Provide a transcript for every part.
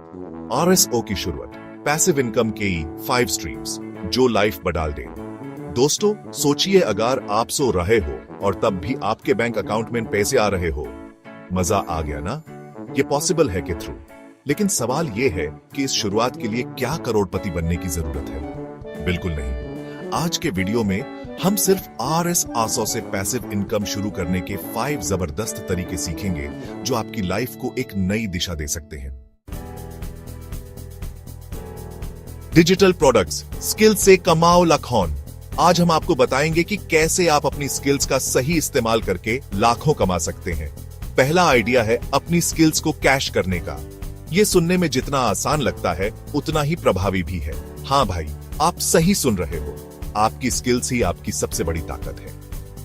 RSO की शुरुआत, passive income के 5 स्ट्रीम्स जो लाइफ बदल दे। दोस्तों सोचिए, अगर आप सो रहे हो और तब भी आपके बैंक अकाउंट में पैसे आ रहे हो, मजा आ गया ना? ये पॉसिबल है कि थ्रू, लेकिन सवाल ये है कि इस शुरुआत के लिए क्या करोड़पति बनने की जरूरत है? बिल्कुल नहीं। आज के वीडियो में हम सिर्फ आरएसओ से पैसिव इनकम शुरू करने के 5 जबरदस्त तरीके सीखेंगे जो आपकी लाइफ को एक नई दिशा दे सकते हैं। डिजिटल प्रोडक्ट्स, स्किल से कमाओ लाखों। आज हम आपको बताएंगे कि कैसे आप अपनी स्किल्स का सही इस्तेमाल करके लाखों कमा सकते हैं। पहला आइडिया है अपनी स्किल्स को कैश करने का। यह सुनने में जितना आसान लगता है उतना ही प्रभावी भी है। हाँ भाई, आप सही सुन रहे हो। आपकी स्किल्स ही आपकी सबसे बड़ी ताकत है।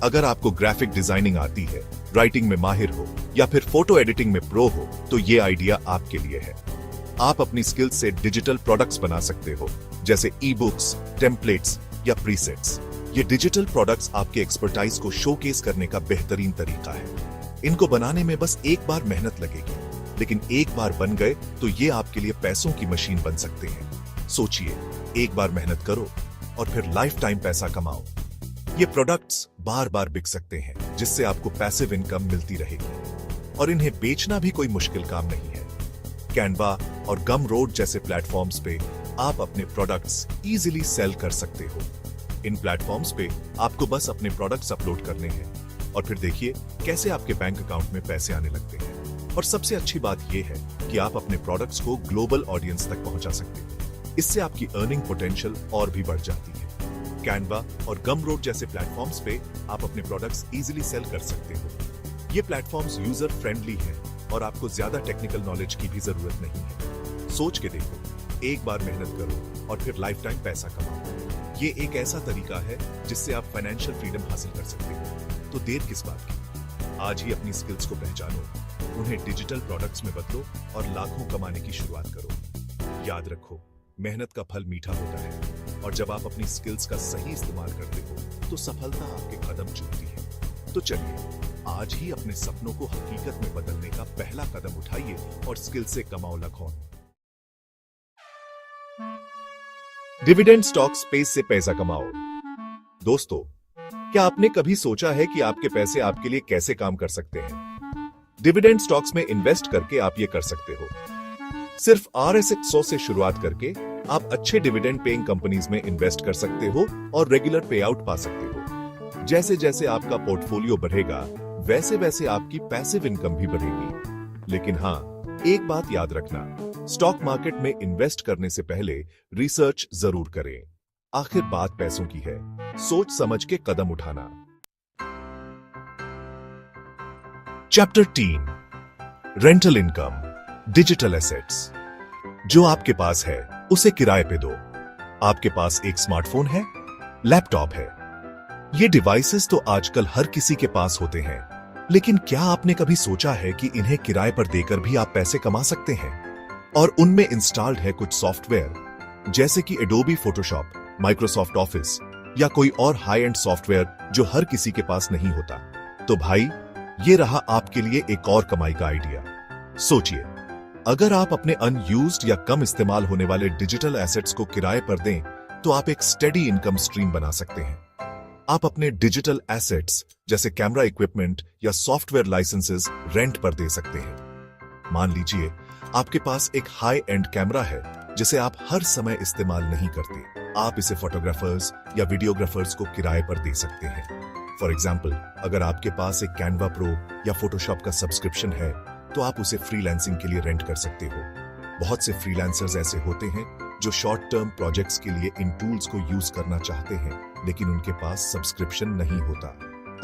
अगर आपको ग्राफिक डिजाइनिंग आती है, राइटिंग में माहिर हो या फिर फोटो एडिटिंग में प्रो हो, तो ये आइडिया आपके लिए है। आप अपनी स्किल्स से डिजिटल प्रोडक्ट्स बना सकते हो, जैसे ई बुक्स, टेम्पलेट्स या प्रीसेट्स। ये डिजिटल प्रोडक्ट्स आपके एक्सपर्टाइज को शोकेस करने का बेहतरीन तरीका है। इनको बनाने में बस एक बार मेहनत लगेगी, लेकिन एक बार बन गए तो ये आपके लिए पैसों की मशीन बन सकते हैं। सोचिए, एक बार मेहनत करो और फिर लाइफ टाइम पैसा कमाओ। ये प्रोडक्ट्स बार बार बिक सकते हैं, जिससे आपको पैसिव इनकम मिलती रहेगी, और इन्हें बेचना भी कोई मुश्किल काम नहीं है। कैनवा और गमरोड जैसे प्लेटफॉर्म्स पे आप अपने प्रोडक्ट्स इजीली सेल कर सकते हो। इन प्लेटफॉर्म्स पे आपको बस अपने प्रोडक्ट्स अपलोड करने हैं और फिर देखिए कैसे आपके बैंक अकाउंट में पैसे आने लगते हैं। और सबसे अच्छी बात यह है कि आप अपने प्रोडक्ट्स को ग्लोबल ऑडियंस तक पहुंचा सकते हो। इससे आपकी अर्निंग पोटेंशियल और भी बढ़ जाती है। कैनवा और गमरोड जैसे प्लेटफॉर्म्स पे आप अपने प्रोडक्ट्स इजीली सेल कर सकते हो। ये प्लेटफॉर्म्स यूजर फ्रेंडली हैं और आपको ज्यादा टेक्निकल नॉलेज की भी जरूरत नहीं है। सोच के देखो, एक बार मेहनत करो और फिर लाइफ टाइम पैसा कमाओ। ये एक ऐसा तरीका है जिससे आप फाइनेंशियल फ्रीडम हासिल कर सकते हो। तो देर किस बात की? आज ही अपनी स्किल्स को पहचानो, उन्हें डिजिटल प्रोडक्ट्स में बदलो और लाखों कमाने की शुरुआत करो। याद रखो, मेहनत का फल मीठा होता है, और जब आप अपनी स्किल्स का सही इस्तेमाल करते हो तो सफलता आपके कदम चूमती है। तो चलिए, आज ही अपने सपनों को हकीकत में बदलने का पहला कदम उठाइए और स्किल से कमाओ लाखों। डिविडेंड स्टॉक स्पेस से पैसा कमाओ। दोस्तों, क्या आपने कभी सोचा है कि आपके पैसे आपके लिए कैसे काम कर सकते हैं? डिविडेंड स्टॉक्स में इन्वेस्ट करके आप ये कर सकते हो। सिर्फ आरएसओ से शुरुआत करके आप अच्छे डिविडेंड पेइंग कंपनीज में इन्वेस्ट कर सकते हो और रेगुलर पे आउट पा सकते हो। जैसे जैसे आपका पोर्टफोलियो बढ़ेगा, वैसे वैसे आपकी पैसिव इनकम भी बढ़ेगी। लेकिन हाँ, एक बात याद रखना, स्टॉक मार्केट में इन्वेस्ट करने से पहले रिसर्च जरूर करें। आखिर बात पैसों की है, सोच समझ के कदम उठाना। Chapter 3, rental income, digital assets. जो आपके पास है उसे किराए पे दो। आपके पास एक स्मार्टफोन है, लैपटॉप है। ये डिवाइसेस तो आजकल हर किसी के पास होते हैं, लेकिन क्या आपने कभी सोचा है कि इन्हें किराए पर देकर भी आप पैसे कमा सकते हैं? और उनमें इंस्टॉल्ड है कुछ सॉफ्टवेयर, जैसे कि एडोबी फोटोशॉप, माइक्रोसॉफ्ट ऑफिस या कोई और हाई एंड सॉफ्टवेयर जो हर किसी के पास नहीं होता। तो भाई, ये रहा आपके लिए एक और कमाई का आइडिया। सोचिए, अगर आप अपने अनयूज्ड या कम इस्तेमाल होने वाले डिजिटल एसेट्स को किराए पर दें, तो आप एक स्टेडी इनकम स्ट्रीम बना सकते हैं। आप अपने डिजिटल एसेट्स जैसे कैमरा इक्विपमेंट या सॉफ्टवेयर लाइसेंसेस रेंट पर दे सकते हैं। मान लीजिए आपके पास एक हाई एंड कैमरा है जिसे आप हर समय इस्तेमाल नहीं करते। आप इसे फोटोग्राफर्स या वीडियोग्राफर्स को किराए पर दे सकते हैं। फॉर एग्जाम्पल, अगर आपके पास एक कैनवा प्रो या फोटोशॉप का सब्सक्रिप्शन है, तो आप उसे फ्रीलांसिंग के लिए रेंट कर सकते हो। बहुत से फ्रीलांसर्स ऐसे होते हैं जो शॉर्ट टर्म प्रोजेक्ट्स के लिए इन टूल्स को यूज करना चाहते हैं, लेकिन उनके पास सब्सक्रिप्शन नहीं होता।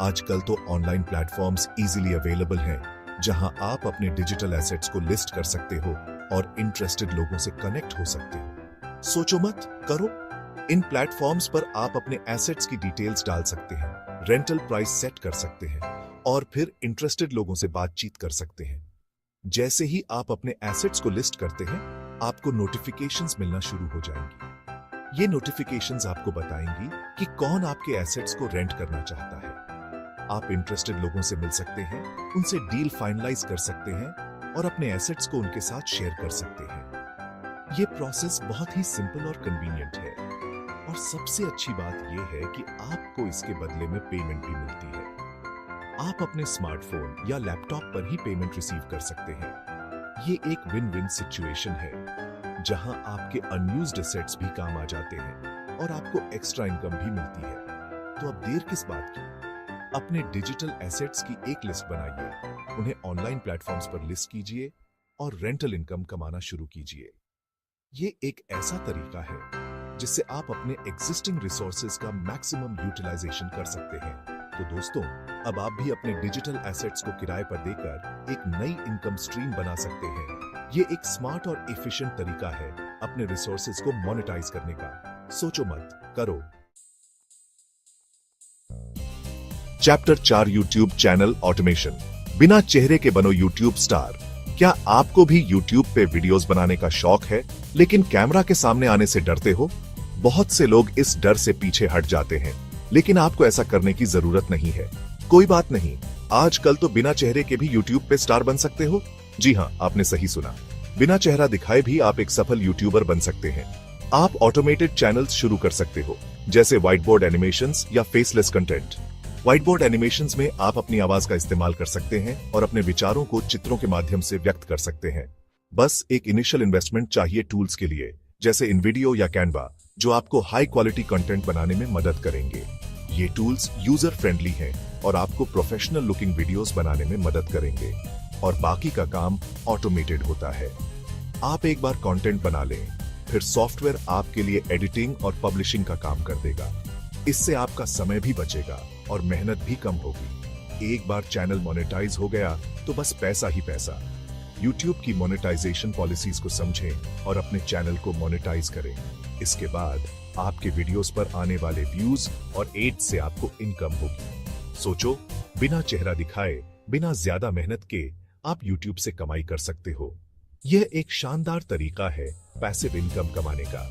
आजकल तो ऑनलाइन प्लेटफॉर्म्स इजीली अवेलेबल हैं, जहां आप अपने डिजिटल एसेट्स को लिस्ट कर सकते हो और इंटरेस्टेड लोगों से कनेक्ट हो सकते हो। सोचो मत, करो। इन प्लेटफॉर्म्स पर आप अपने एसेट्स की डिटेल्स डाल सकते हैं, रेंटल प्राइस सेट कर सकते हैं और फिर इंटरेस्टेड लोगों से बातचीत कर सकते हैं। जैसे ही आप अपने एसेट्स को लिस्ट करते हैं, आपको नोटिफिकेशंस मिलना शुरू हो जाएंगी। ये नोटिफिकेशंस आपको बताएंगी कि कौन आपके एसेट्स को रेंट करना चाहता है। आप इंटरेस्टेड लोगों से मिल सकते हैं, उनसे डील फाइनलाइज कर सकते हैं और अपने एसेट्स को उनके साथ शेयर कर सकते हैं। ये प्रोसेस बहुत ही सिंपल और कन्वीनियंट है और सबसे अच्छी बात यह है कि आपको इसके बदले में पेमेंट भी मिलती है। आप अपने स्मार्टफोन या लैपटॉप पर ही पेमेंट रिसीव कर सकते हैं। ये एक विन विन सिचुएशन है जहां आपके अनयूज्ड एसेट्स भी काम आ जाते हैं और आपको एक्स्ट्रा इनकम भी मिलती है। तो अब देर किस बात की? अपने डिजिटल एसेट्स की एक लिस्ट बनाइए, उन्हें ऑनलाइन प्लेटफॉर्म्स पर लिस्ट कीजिए और रेंटल इनकम कमाना शुरू कीजिए। ये एक ऐसा तरीका है जिससे आप अपने एग्जिस्टिंग रिसोर्सेज का मैक्सिमम यूटिलाइजेशन कर सकते हैं। तो दोस्तों, अब आप भी अपने डिजिटल एसेट्स को किराए पर देकर एक नई इनकम स्ट्रीम बना सकते हैं। ये एक स्मार्ट और एफिशिएंट तरीका है अपने रिसोर्सेज को मोनेटाइज करने का। सोचो मत, करो। Chapter 4 YouTube channel automation. बिना चेहरे के बनो यूट्यूब स्टार। क्या आपको भी यूट्यूब पे वीडियोस बनाने का शौक है, लेकिन कैमरा के सामने आने से डरते हो? बहुत से लोग इस डर से पीछे हट जाते हैं, लेकिन आपको ऐसा करने की जरूरत नहीं है। कोई बात नहीं, आजकल तो बिना चेहरे के भी यूट्यूब पे स्टार बन सकते हो। जी हाँ, आपने सही सुना। बिना चेहरा दिखाए भी आप एक सफल यूट्यूबर बन सकते हैं। आप ऑटोमेटेड चैनल्स शुरू कर सकते हो, जैसे व्हाइट बोर्ड एनिमेशंस या faceless content. White board animations में आप अपनी आवाज का इस्तेमाल कर सकते हैं और अपने विचारों को चित्रों के माध्यम से व्यक्त कर सकते हैं। बस एक इनिशियल इन्वेस्टमेंट चाहिए टूल्स के लिए, जैसे इनवीडियो या कैनवा, जो आपको हाई क्वालिटी कंटेंट बनाने में मदद करेंगे। ये टूल्स यूजर फ्रेंडली हैं और आपको प्रोफेशनल लुकिंग वीडियोस बनाने में मदद करेंगे, और बाकी का काम ऑटोमेटेड होता है। आप एक बार कंटेंट बना लें, फिर सॉफ्टवेयर आपके लिए एडिटिंग और पब्लिशिंग का काम कर देगा। इससे आपका समय भी बचेगा और मेहनत भी कम होगी। एक बार चैनल मोनेटाइज हो गया तो बस पैसा ही पैसा। YouTube की मोनेटाइजेशन पॉलिसीज को समझें और अपने चैनल को मोनेटाइज करें। इसके बाद आपके वीडियोस पर आने वाले व्यूज और एड्स से आपको इनकम होगी। सोचो, बिना चेहरा दिखाए, बिना ज्यादा मेहनत के आप YouTube से कमाई कर सकते हो। यह एक शानदार तरीका है पैसिव इनकम कमाने का।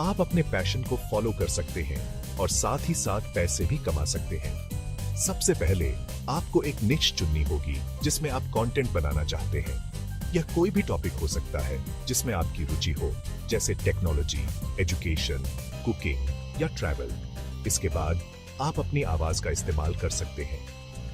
आप अपने पैशन को फॉलो कर सकते हैं और साथ ही साथ पैसे भी कमा सकते हैं। सबसे पहले आपको एक निश चुननी होगी जिसमें आप कंटेंट बनाना चाहते हैं। यह कोई भी टॉपिक हो सकता है जिसमें आपकी रुचि हो, जैसे टेक्नोलॉजी, एजुकेशन, कुकिंग या ट्रैवल। इसके बाद आप अपनी आवाज का इस्तेमाल कर सकते हैं।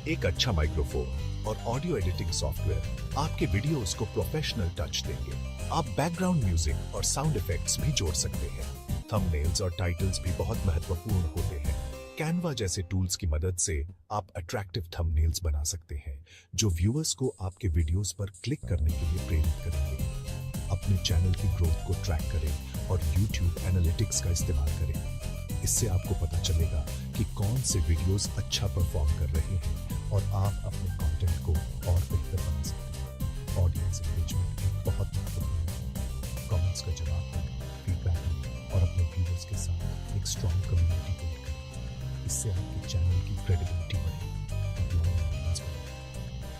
एक अच्छा माइक्रोफोन और ऑडियो एडिटिंग सॉफ्टवेयर आपके वीडियोस को प्रोफेशनल टच देंगे। आप बैकग्राउंड म्यूजिक और साउंड इफेक्ट्स भी जोड़ सकते हैं। थंबनेल्स और टाइटल्स भी बहुत महत्वपूर्ण होते हैं। कैनवा जैसे टूल्स की मदद से आप अट्रैक्टिव थंबनेल्स बना सकते हैं, जो व्यूअर्स को आपके वीडियोस पर क्लिक करने के लिए प्रेरित करेंगे। अपने चैनल की ग्रोथ को ट्रैक करें और YouTube एनालिटिक्स का इस्तेमाल करें। इससे आपको पता चलेगा कि कौन से वीडियोस अच्छा परफॉर्म कर रहे हैं और आप अपने कंटेंट को और बेहतर बना सकते हैं। ऑडियंस एंगेजमेंट भी बहुत महत्वपूर्ण है। कमेंट्स का जवाब दें, फीडबैक दें और अपने व्यूअर्स के साथ एक स्ट्रॉन्ग कम्युनिटी बिल्ड करें। इससे आपके चैनल की क्रेडिबिलिटी बढ़ेगी और लॉन्ग ऑडियंस बढ़ेगी।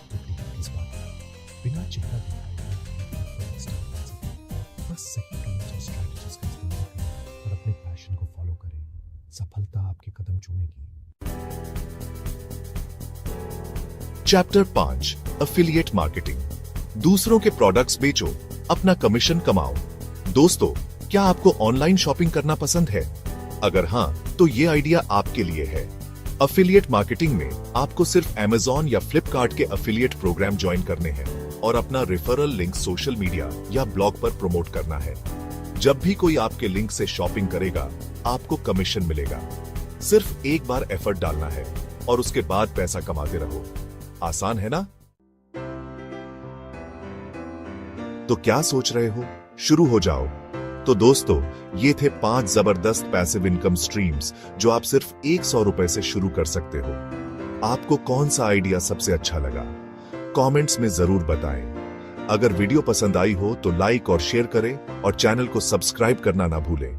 तो देखिए इस बात पर बिना चेहरा दिखाए स्टार बन सकते हैं। बस सही टूल्स और स्ट्रैटेजीज का इस्तेमाल करें और अपने पैशन को फॉलो करें। सफलता आपके कदम चूमेगी। Chapter 5 affiliate marketing. दूसरों के प्रोडक्ट्स बेचो, अपना कमीशन कमाओ। दोस्तों, क्या आपको ऑनलाइन शॉपिंग करना पसंद है? अगर हां, तो ये आइडिया आपके लिए है। एफिलिएट मार्केटिंग में आपको सिर्फ Amazon या Flipkart के एफिलिएट प्रोग्राम ज्वाइन करने हैं और अपना रेफरल लिंक सोशल मीडिया या ब्लॉग पर प्रमोट करना है। जब भी कोई आपके लिंक से शॉपिंग करेगा, आपको कमीशन मिलेगा। सिर्फ एक बार एफर्ट डालना है और उसके बाद पैसा कमाते रहो। आसान है ना? तो क्या सोच रहे हो? शुरू हो जाओ। तो दोस्तों, ये थे 5 जबरदस्त पैसिव इनकम स्ट्रीम्स जो आप सिर्फ 100 रुपए से शुरू कर सकते हो। आपको कौन सा आइडिया सबसे अच्छा लगा? कमेंट्स में जरूर बताएं। अगर वीडियो पसंद आई हो तो लाइक और शेयर करें और चैनल को सब्सक्राइब करना ना भूलें।